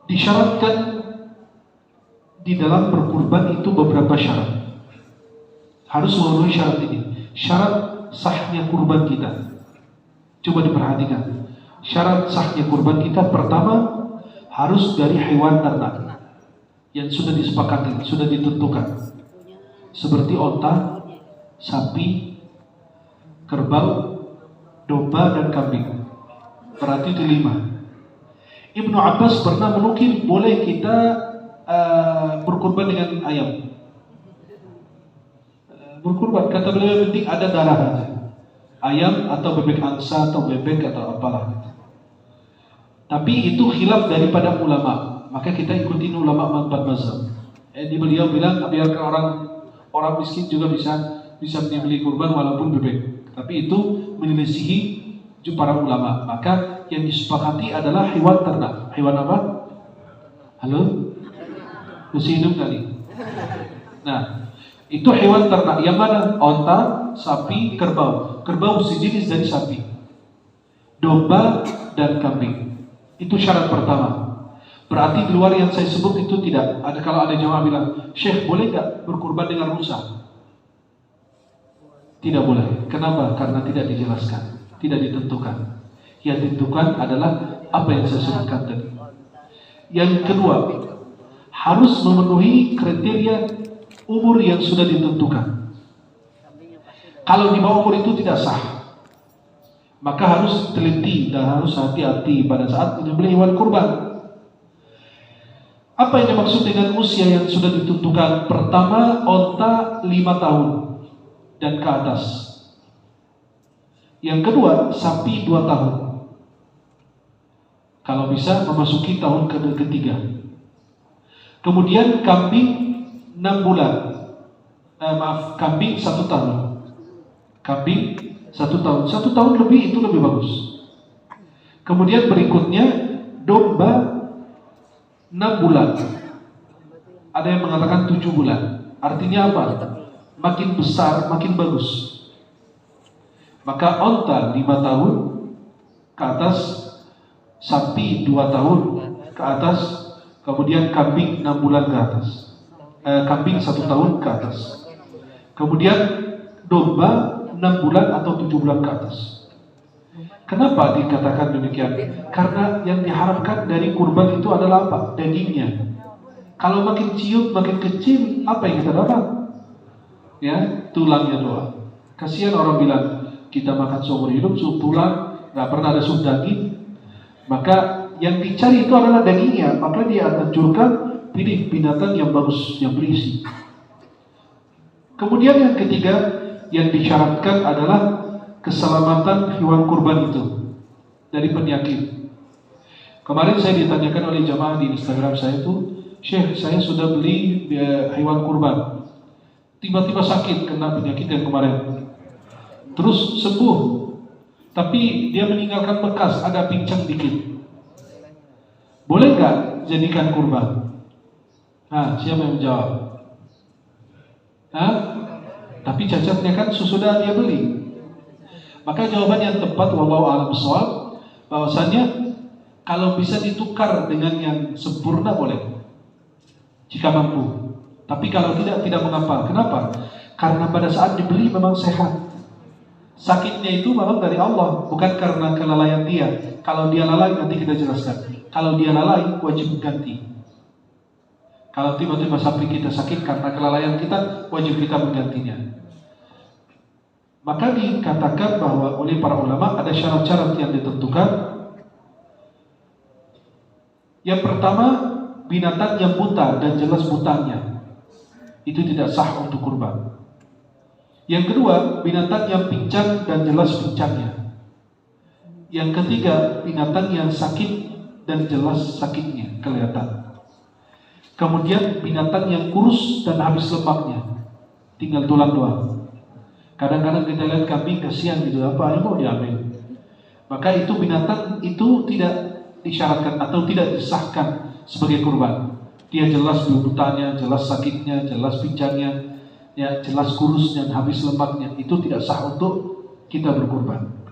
Disyaratkan di dalam berkurban itu beberapa syarat. Harus memenuhi syarat ini. Syarat sahnya kurban kita. Coba diperhatikan. Syarat sahnya kurban kita pertama harus dari hewan ternak yang sudah disepakati, sudah ditentukan. Seperti onta, sapi, kerbau, domba, dan kambing. Berarti itu 5. Ibnu Abbas pernah menukil boleh kita berkurban dengan ayam. Berkurban, kata beliau, yang penting ada darah aja. Ayam atau bebek angsa atau bebek atau apalah. Tapi itu khilaf daripada ulama. Maka kita ikutin ulama 4 mazhab. Jadi beliau bilang biarkan orang miskin juga bisa beli kurban walaupun bebek. Tapi itu menyelisihi para ulama. Maka yang disepakati adalah hewan ternak. Hewan apa? Halo? Masih hidup kali? Nah, itu hewan ternak. Yang mana? Onta, sapi, kerbau. Kerbau sejenis dari sapi. Domba dan kambing. Itu syarat pertama. Berarti di luar yang saya sebut itu tidak. Kalau ada jamaah bilang, Syekh boleh nggak berkurban dengan rusa? Tidak boleh. Kenapa? Karena tidak dijelaskan, tidak ditentukan. Yang ditentukan adalah apa yang saya sebutkan tadi. Yang kedua, harus memenuhi kriteria umur yang sudah ditentukan. Kalau di bawah umur itu tidak sah, maka harus teliti dan harus hati-hati pada saat menyembelih hewan kurban. Apa yang dimaksud dengan usia yang sudah ditentukan? Pertama, onta 5 tahun dan ke atas. Yang kedua, sapi 2 tahun. Kalau bisa memasuki tahun ketiga. Kemudian kambing 6 bulan. Kambing 1 tahun. Kambing 1 tahun. 1 tahun lebih itu lebih bagus. Kemudian berikutnya domba 6 bulan. Ada yang mengatakan 7 bulan. Artinya apa? Makin besar, makin bagus. Maka onta 5 tahun ke atas, sapi 2 tahun ke atas, kemudian kambing 6 bulan ke atas. Kambing 1 tahun ke atas. Kemudian domba 6 bulan atau 7 bulan ke atas. Kenapa dikatakan demikian? Karena yang diharapkan dari kurban itu adalah apa? Dagingnya. Kalau makin ciut, makin kecil, apa yang kita dapat? Ya, tulangnya doang. Kasihan orang bilang, kita makan seumur hidup, sup tulang, nggak pernah ada sup daging. Maka yang dicari itu adalah dagingnya. Maka dia anjurkan pilih binatang yang bagus, yang berisi. Kemudian yang ketiga, yang disyaratkan adalah keselamatan hewan kurban itu dari penyakit. Kemarin saya ditanyakan oleh jamaah di Instagram saya itu, Syekh, saya sudah beli hewan kurban, tiba-tiba sakit kena penyakit yang kemarin, terus sembuh, tapi dia meninggalkan bekas, ada pincang dikit. Boleh nggak jadikan kurban? Nah, siapa yang menjawab? Tapi cacatnya kan sudah dia beli. Maka jawaban yang tepat, wallahu a'lam bishawab, bahwasanya kalau bisa ditukar dengan yang sempurna boleh, jika mampu. Tapi kalau tidak mengapa. Kenapa? Karena pada saat dibeli memang sehat. Sakitnya itu memang dari Allah, bukan karena kelalaian dia. Kalau dia lalai nanti kita jelaskan. Kalau dia lalai wajib ganti. Kalau tiba-tiba sapi kita sakit karena kelalaian kita, wajib kita menggantinya. Maka dikatakan bahwa oleh para ulama ada syarat-syarat yang ditentukan. Yang pertama, binatang yang buta dan jelas butanya, itu tidak sah untuk kurban. Yang kedua, binatang yang pincang dan jelas pincangnya. Yang ketiga, binatang yang sakit dan jelas sakitnya kelihatan. Kemudian binatang yang kurus dan habis lemaknya, tinggal tulang doang. Kadang-kadang kita lihat kambing kasihan gitu, apa yang mau diambil. Maka itu binatang itu tidak disyaratkan atau tidak disahkan sebagai kurban. Dia jelas butanya, jelas sakitnya, jelas pincangnya, ya jelas kurusnya, habis lemaknya, itu tidak sah untuk kita berkurban.